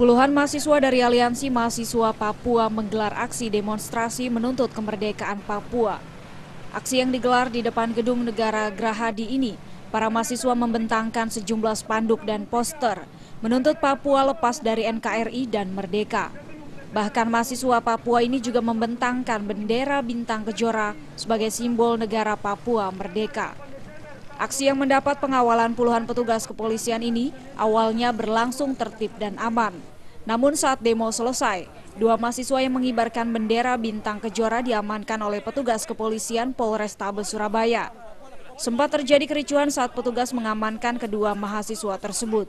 Puluhan mahasiswa dari Aliansi Mahasiswa Papua menggelar aksi demonstrasi menuntut kemerdekaan Papua. Aksi yang digelar di depan Gedung Negara Gerahadi ini, para mahasiswa membentangkan sejumlah spanduk dan poster menuntut Papua lepas dari NKRI dan merdeka. Bahkan mahasiswa Papua ini juga membentangkan bendera bintang kejora sebagai simbol negara Papua merdeka. Aksi yang mendapat pengawalan puluhan petugas kepolisian ini awalnya berlangsung tertib dan aman. Namun saat demo selesai, dua mahasiswa yang mengibarkan bendera bintang kejora diamankan oleh petugas kepolisian Polrestabes Surabaya. Sempat terjadi kericuhan saat petugas mengamankan kedua mahasiswa tersebut.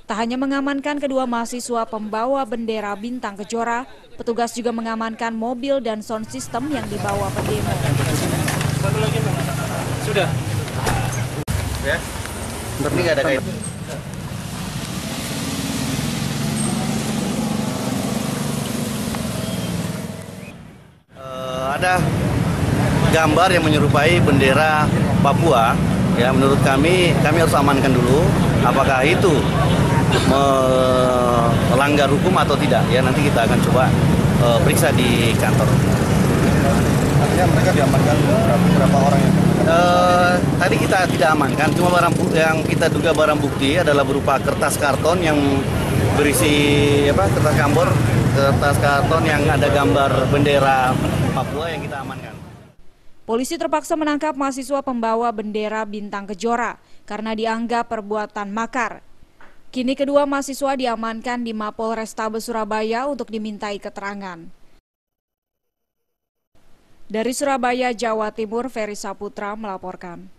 Tak hanya mengamankan kedua mahasiswa pembawa bendera bintang kejora, petugas juga mengamankan mobil dan sound system yang dibawa pendemo. Sudah. Ya. Ini nggak ada kaitan. Ada gambar yang menyerupai bendera Papua. Ya, menurut kami harus amankan dulu apakah itu melanggar hukum atau tidak. Ya, nanti kita akan coba periksa di kantor. Artinya mereka diamankan berapa orang yang tadi kita tidak amankan, cuma barang yang kita duga barang bukti adalah berupa kertas karton yang berisi kertas karton yang ada gambar bendera Papua yang kita amankan. Polisi terpaksa menangkap mahasiswa pembawa bendera bintang kejora karena dianggap perbuatan makar. Kini kedua mahasiswa diamankan di Mapolrestabes Surabaya untuk dimintai keterangan. Dari Surabaya, Jawa Timur, Ferry Saputra melaporkan.